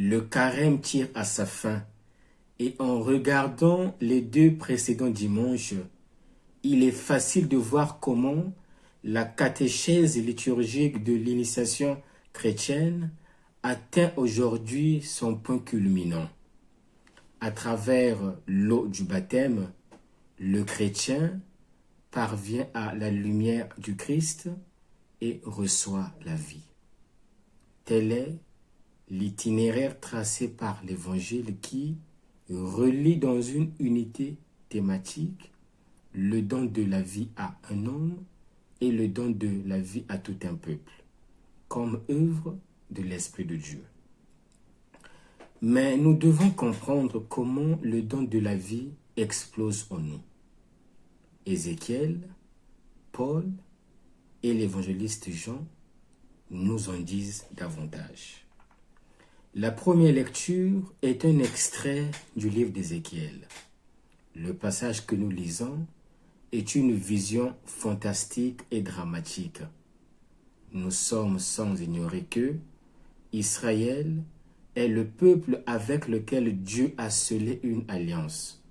Le carême tire à sa fin et en regardant les 2 précédents dimanches, il est facile de voir comment la catéchèse liturgique de l'initiation chrétienne atteint aujourd'hui son point culminant. À travers l'eau du baptême, le chrétien parvient à la lumière du Christ et reçoit la vie. Tel est l'itinéraire tracé par l'Évangile qui relie dans une unité thématique le don de la vie à un homme et le don de la vie à tout un peuple, comme œuvre de l'Esprit de Dieu. Mais nous devons comprendre comment le don de la vie explose en nous. Ézéchiel, Paul et l'évangéliste Jean nous en disent davantage. La première lecture est un extrait du livre d'Ézéchiel. Le passage que nous lisons est une vision fantastique et dramatique. Nous sommes sans ignorer que Israël est le peuple avec lequel Dieu a scellé une alliance.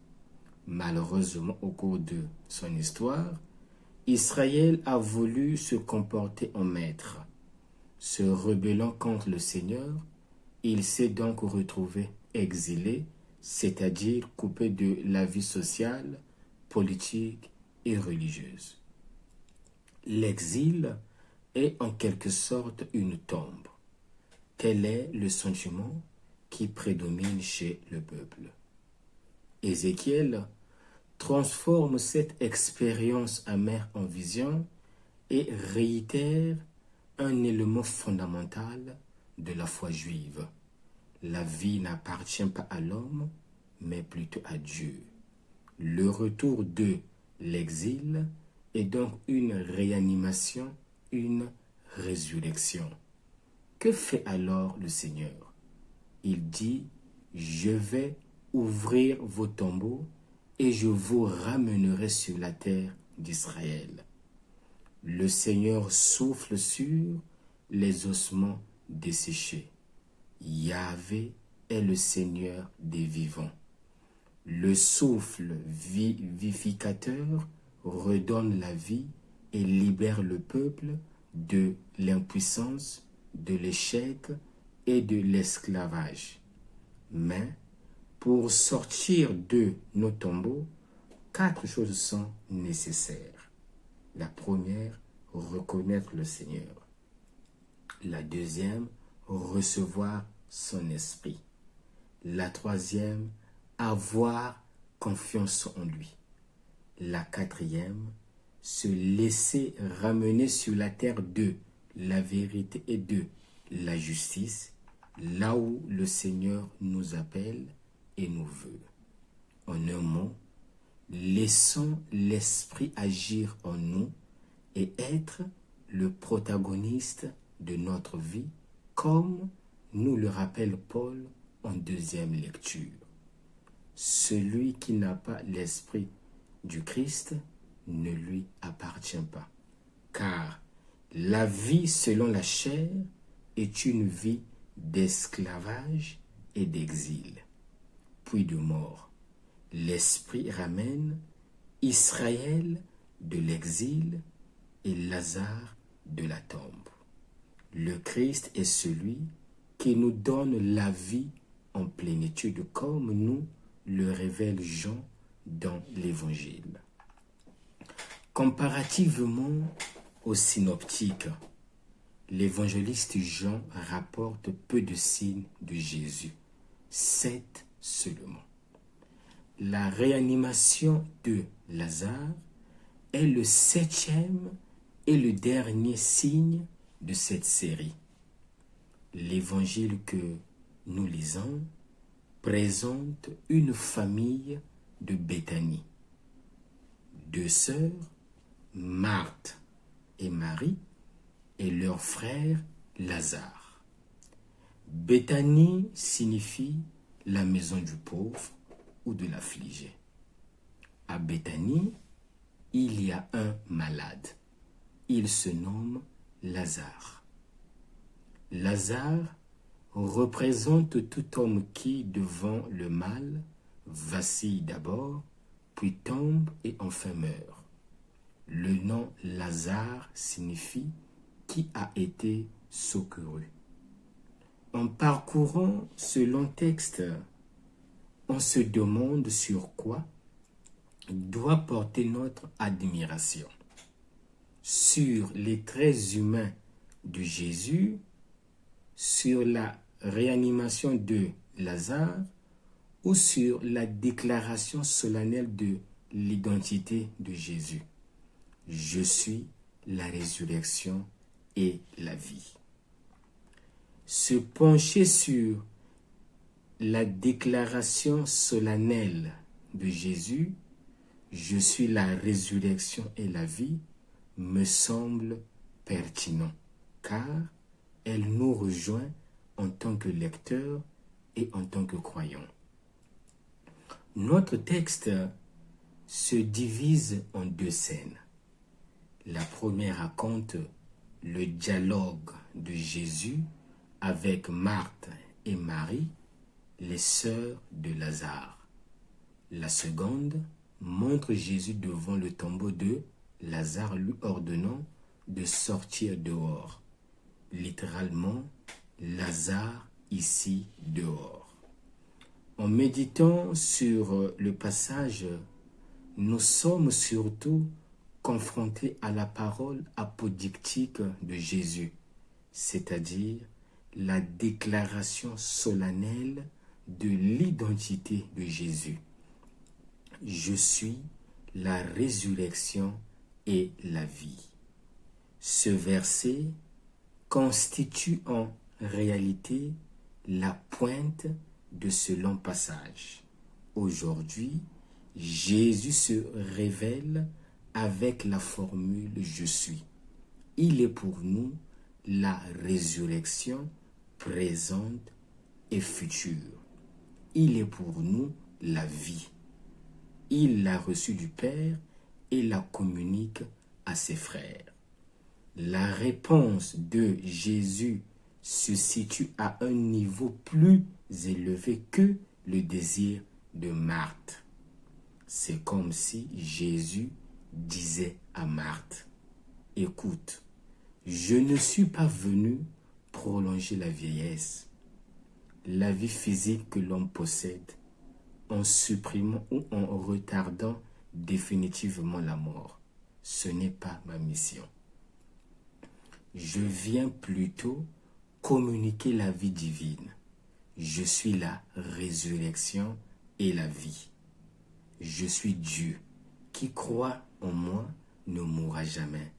Malheureusement, au cours de son histoire, Israël a voulu se comporter en maître. Se rebellant contre le Seigneur, il s'est donc retrouvé exilé, c'est-à-dire coupé de la vie sociale, politique et religieuse. L'exil est en quelque sorte une tombe. Tel est le sentiment qui prédomine chez le peuple. Ézéchiel transforme cette expérience amère en vision et réitère un élément fondamental de la foi juive. La vie n'appartient pas à l'homme, mais plutôt à Dieu. Le retour de l'exil est donc une réanimation, une résurrection. Que fait alors le Seigneur? Il dit, « Je vais ouvrir vos tombeaux et je vous ramènerai sur la terre d'Israël. » Le Seigneur souffle sur les ossements desséchés. Yahvé est le Seigneur des vivants. Le souffle vivificateur redonne la vie et libère le peuple de l'impuissance, de l'échec et de l'esclavage. Mais pour sortir de nos tombeaux, 4 choses sont nécessaires. La première, reconnaître le Seigneur. La deuxième, recevoir son esprit. La troisième, avoir confiance en lui. La quatrième, se laisser ramener sur la terre de la vérité et de la justice, là où le Seigneur nous appelle et nous veut. En un mot, laissons l'esprit agir en nous et être le protagoniste de notre vie, comme nous le rappelle Paul en 2e lecture. Celui qui n'a pas l'esprit du Christ ne lui appartient pas, car la vie selon la chair est une vie d'esclavage et d'exil, puis de mort. L'esprit ramène Israël de l'exil et Lazare de la tombe. Le Christ est celui qui nous donne la vie en plénitude, comme nous le révèle Jean dans l'Évangile. Comparativement aux synoptiques, l'évangéliste Jean rapporte peu de signes de Jésus, 7 seulement. La réanimation de Lazare est le 7e et le dernier signe de cette série. L'évangile que nous lisons présente une famille de Béthanie. 2 sœurs, Marthe et Marie, et leur frère Lazare. Béthanie signifie la maison du pauvre ou de l'affligé. À Béthanie, il y a un malade. Il se nomme Lazare. Lazare représente tout homme qui, devant le mal, vacille d'abord, puis tombe et enfin meurt. Le nom Lazare signifie « qui a été secouru ». En parcourant ce long texte, on se demande sur quoi doit porter notre admiration. Sur les traits humains de Jésus, sur la réanimation de Lazare ou sur la déclaration solennelle de l'identité de Jésus. Je suis la résurrection et la vie. Se pencher sur la déclaration solennelle de Jésus, je suis la résurrection et la vie, me semble pertinent, car elle nous rejoint en tant que lecteurs et en tant que croyants. Notre texte se divise en deux scènes. La première raconte le dialogue de Jésus avec Marthe et Marie, les sœurs de Lazare. La seconde montre Jésus devant le tombeau de Lazare, lui ordonnant de sortir dehors. Littéralement, Lazare ici dehors. En méditant sur le passage, nous sommes surtout confrontés à la parole apodictique de Jésus, c'est-à-dire la déclaration solennelle de l'identité de Jésus. Je suis la résurrection et la vie. Ce verset constitue en réalité la pointe de ce long passage. Aujourd'hui, Jésus se révèle avec la formule « Je suis ». Il est pour nous la résurrection présente et future. Il est pour nous la vie. Il l'a reçue du Père et la communique à ses frères. La réponse de Jésus se situe à un niveau plus élevé que le désir de Marthe. C'est comme si Jésus disait à Marthe, « Écoute, je ne suis pas venu prolonger la vieillesse, la vie physique que l'homme possède, en supprimant ou en retardant définitivement la mort. Ce n'est pas ma mission. Je viens plutôt communiquer la vie divine. Je suis la résurrection et la vie. Je suis Dieu. Qui croit en moi ne mourra jamais.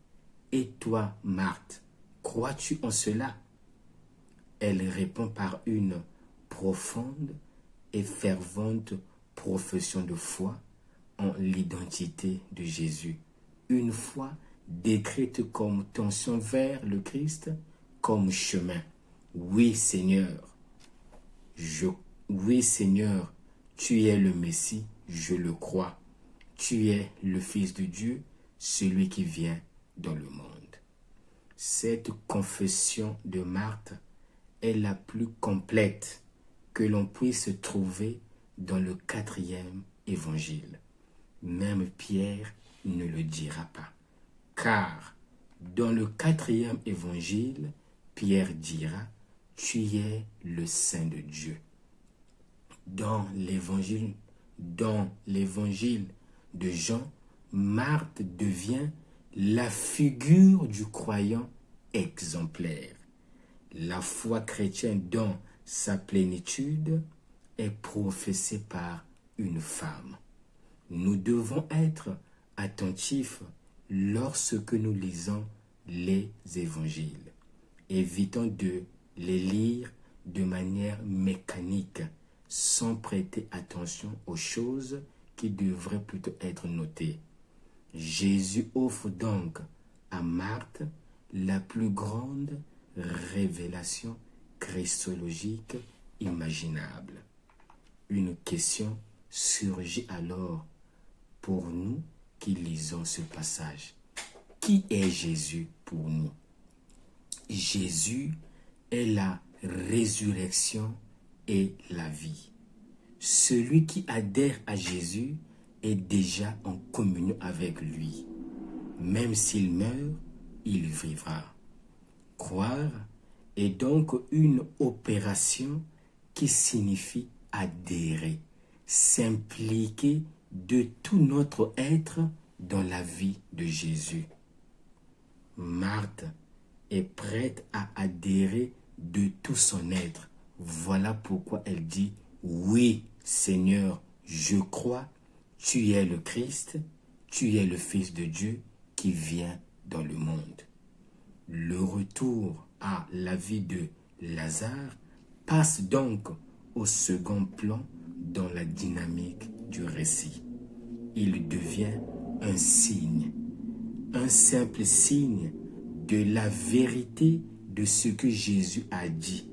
Et toi, Marthe, crois-tu en cela? Elle répond par une profonde et fervente profession de foi en l'identité de Jésus. Une foi décrite comme tension vers le Christ, comme chemin. Oui, Seigneur. Oui, Seigneur, tu es le Messie, je le crois. Tu es le Fils de Dieu, celui qui vient dans le monde. Cette confession de Marthe est la plus complète que l'on puisse trouver dans le 4e évangile. Même Pierre ne le dira pas. Car dans le 4e évangile, Pierre dira « Tu es le Saint de Dieu ». Dans l'évangile de Jean, Marthe devient la figure du croyant exemplaire. La foi chrétienne dans sa plénitude est professée par une femme. Nous devons être attentifs lorsque nous lisons les évangiles. Évitons de les lire de manière mécanique, sans prêter attention aux choses qui devraient plutôt être notées. Jésus offre donc à Marthe la plus grande révélation christologique imaginable. Une question surgit alors pour nous qui lisons ce passage. Qui est Jésus pour nous? Jésus est la résurrection et la vie. Celui qui adhère à Jésus est déjà en communion avec lui. Même s'il meurt, il vivra. Croire est donc une opération qui signifie adhérer, s'impliquer de tout notre être dans la vie de Jésus. Marthe est prête à adhérer de tout son être. Voilà pourquoi elle dit « Oui, Seigneur, je crois, tu es le Christ, tu es le Fils de Dieu qui vient dans le monde. » Le retour à la vie de Lazare passe donc au second plan dans la dynamique du récit. Il devient un signe, un simple signe de la vérité de ce que Jésus a dit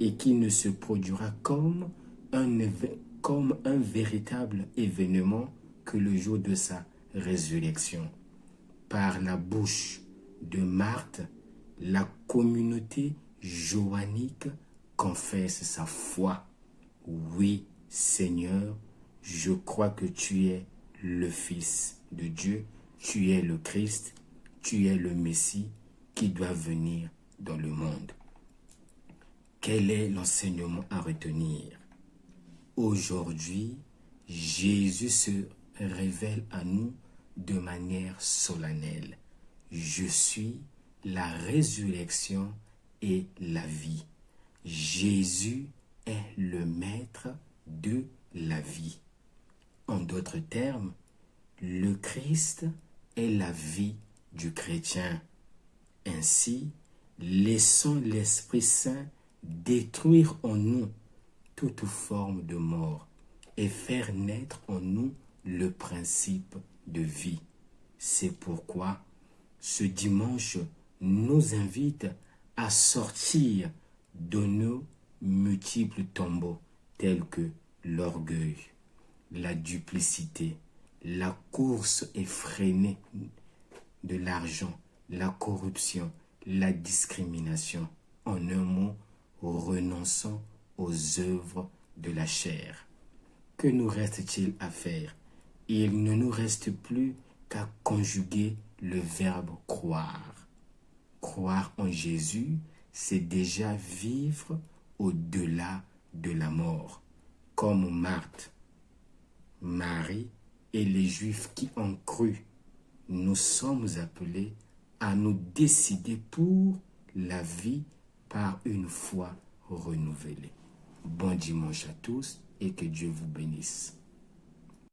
et qui ne se produira comme un véritable événement que le jour de sa résurrection. Par la bouche de Marthe, la communauté joannique confesse sa foi. Oui, Seigneur, je crois que tu es le Fils de Dieu, tu es le Christ, tu es le Messie qui doit venir dans le monde. Quel est l'enseignement à retenir? Aujourd'hui, Jésus se révèle à nous de manière solennelle. Je suis la résurrection et la vie. Jésus est le maître de la vie. En d'autres termes, le Christ est la vie du chrétien. Ainsi, laissons l'Esprit Saint détruire en nous toute forme de mort et faire naître en nous le principe de vie. C'est pourquoi ce dimanche nous invite à sortir de nos multiples tombeaux tels que l'orgueil, la duplicité, la course effrénée de l'argent, la corruption, la discrimination. En un mot, renonçons aux œuvres de la chair. Que nous reste-t-il à faire? Il ne nous reste plus qu'à conjuguer le verbe croire. Croire en Jésus, c'est déjà vivre au-delà de la mort, comme Marthe, Marie et les Juifs qui ont cru. Nous sommes appelés à nous décider pour la vie par une foi renouvelée. Bon dimanche à tous et que Dieu vous bénisse.